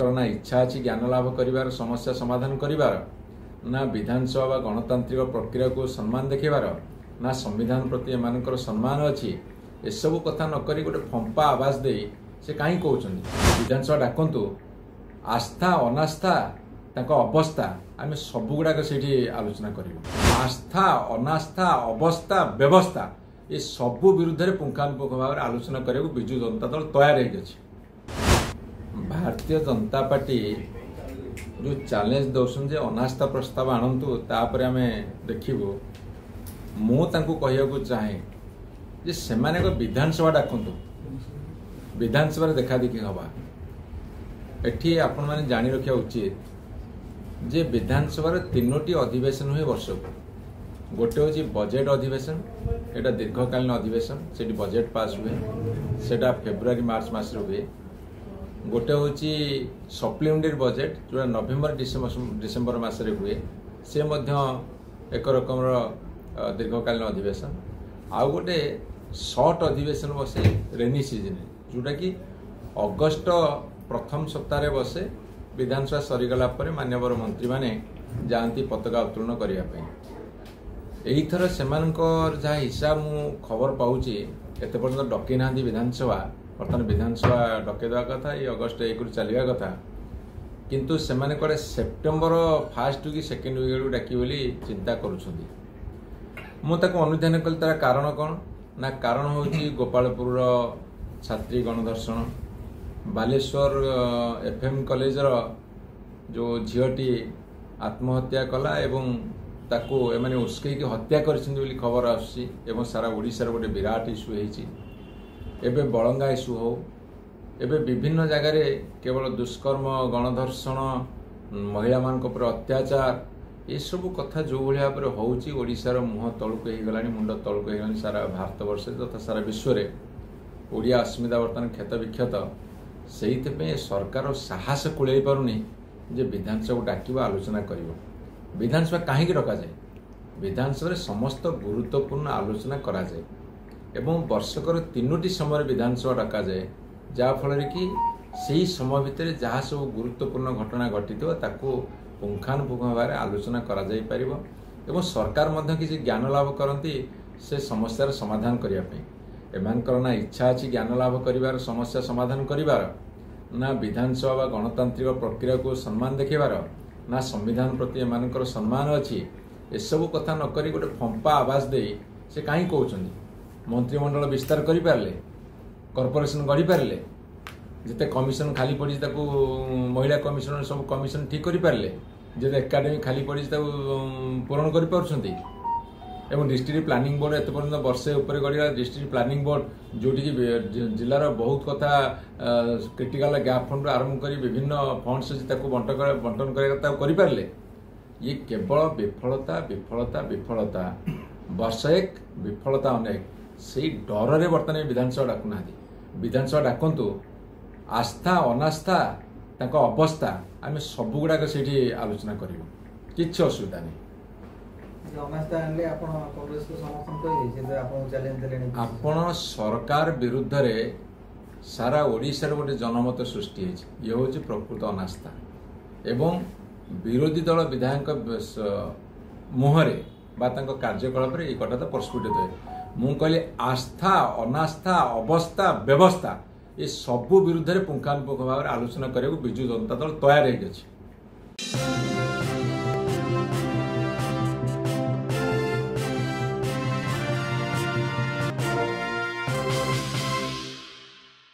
एमानकर ना इच्छा अच्छी ज्ञान लाभ कर समस्या समाधान कर ना विधानसभा व गणतांत्रिक प्रक्रिया को सम्मान देखेबार ना संविधान प्रति एमानकर सम्मान अच्छी एसबू कथा नक गोटे फंपा आवाज दे से कहीं कहते विधानसभा डाकतु आस्था अनास्था अवस्था आम सबुगुड़ाक से आलोचना कर आस्था अनास्था अवस्था व्यवस्था ये सबू विरुद्ध में पुंखानुपुंख भाव में आलोचना करने को विजु जनता दल तैयार हो भारतीय जनता पार्टी जो चैलेंज दौन जे अनास्था प्रस्ताव आणतु तापर आम देखू मुझे कहूँ चाहे जे सेमाने विधानसभा डाकतु विधानसभा देखा देखी हवा एठी आपण मैंने जानी रखा उचित जे विधानसभा तीनोटी अधिवेशन हुए वर्ष को गोटे हूँ बजेट अधिवेशन एटा दीर्घकालीन अधिवेशन से बजेट पास हुए सेटा फेब्रुआरी मार्च मास हुए गोटे हूँ सप्लीमेंटरी बजेट जो नवेम्बर डिसेम्बर मसरे हुए से एक रकम दीर्घकालीन अधिवेशन आउ गोटे शॉर्ट अधिवेशन बसे रेनी सीजन जोटा कि अगस्ट प्रथम सप्ताह बसे विधानसभा सरीगला मान्यवर मंत्री माने जाती पताका उत्तोलन करने यहीथर से जहाँ हिसाब मु खबर पाऊँगी एत पर्यटन डकई ना विधानसभा बर्तमान विधानसभा डकईदा कथा ये अगस्ट 1 चलवा कथा किंतु से कड़े सेप्टेम्बर फास्ट कि सेकेंड वीक डाक चिंता करुँच मुझे अनुधान कल तार कारण कौन ना कारण हूँ गोपालपुर छात्री गणधर्षण बालेश्वर एफएम कॉलेजर जो झीटी आत्महत्या कला एवं ताको एमाने उस्कैकी हत्या कर खबर आसूसी एवं सारा ओडिशार गोटे विराट इश्यू होती एबे बलंगा इश्यू हो एबे विभिन्न जगार केवल दुष्कर्म गणधर्षण महिला मान अत्याचार ये सब कथा जो भाया भाव में होउची ओडिशार मुह तलुक हो मुंड तलुक हो सारा भारत वर्ष तथा सारा विश्व में ओडिया अस्मिता बर्तमान क्षत विक्षत से सरकार साहस कुल पारुनी जे विधानसभा डाक आलोचना कर विधानसभा कहीं रखा जाए विधानसभा समस्त गुरुत्वपूर्ण आलोचना करा जाए एवं वर्षकर 3टी समय विधानसभा डाका जाए जहाँफल कि सही समय भितर जहाँ सब गुरुत्वपूर्ण घटना घटी ताकू पुंखानुपुंख भाव में आलोचना करा जाई परिबो एवं सरकार मध्य किसी ज्ञान लाभ करती से समस्यार समाधान करने एमानकर ना इच्छा अच्छी ज्ञान लाभ कर समस्या समाधान कर ना विधानसभा व गणतांत्रिक प्रक्रिया को सम्मान देखेबार ना संविधान प्रति एमानकर सम्मान अच्छी एसबू कथा नक गोटे फंपा आवाज दे से कहीं कहते मंत्रिमंडल विस्तार कर पारे कॉर्पोरेशन गढ़ी पारे जिते कमिशन खाली पड़ी महिला कमिशन सब कमिशन ठीक कर पारे जो एकाडेमी खाली पड़ी पूरण कर एवं डिस्ट्रिक्ट प्लानिंग बोर्ड एत पर्यटन वर्षे उपर गढ़ा डिस्ट्रिक्ट प्लानिंग बोर्ड जोटि जिलार बहुत कथा क्रिटिकल गैप फंड आरंभ कर विभिन्न फंड्स बंटन कर ये केवल विफलता विफलता विफलता वर्ष एक विफलता अनेक से डर बर्तमान विधानसभा डाकुना विधानसभा डाकतु आस्था अनास्था अवस्था आम सबुगुड़ाक से आलोचना करूँ कि असुविधा नहीं आपण सरकार विरुद्ध रे सारा ओडिशार गोटे जनमत सृष्टि ये हूँ प्रकृत अनास्था एवं विरोधी दल विधायक मुहरे कार्यकलाप ये कथा तो प्रस्फुटित हुए मु कहली आस्था अनास्था अवस्था व्यवस्था ये सबू विरुद्ध में पुंखानुपुंख भाव में आलोचना करने को विजु जनता दल तैयार हो।